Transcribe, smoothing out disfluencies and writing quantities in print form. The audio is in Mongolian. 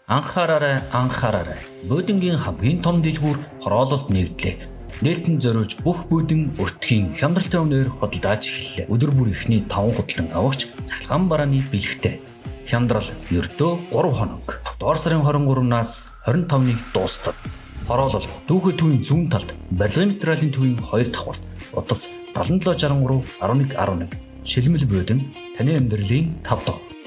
Анхаараарай. Буудингийн хамгийн том дэлгүүр хороололд нэгдлээ. Нээлтэн зориулж бүх буудин өртгийн хямдралтай үнээр худалдаж эхэллээ. Өдөр бүр ихний 5 худалдан авагч цалгаан барааны бэлэгтэй. Хямдрал ердөө 3 хоног. Доор сарын 23-наас 25-ыг дуустав. Хороолол дүүхэ төвийн зүүн талд барилгын материалын төвийн 2 давхар. Утас 7763 1111. Шилмэл буудин таны амьдралын 5 дахь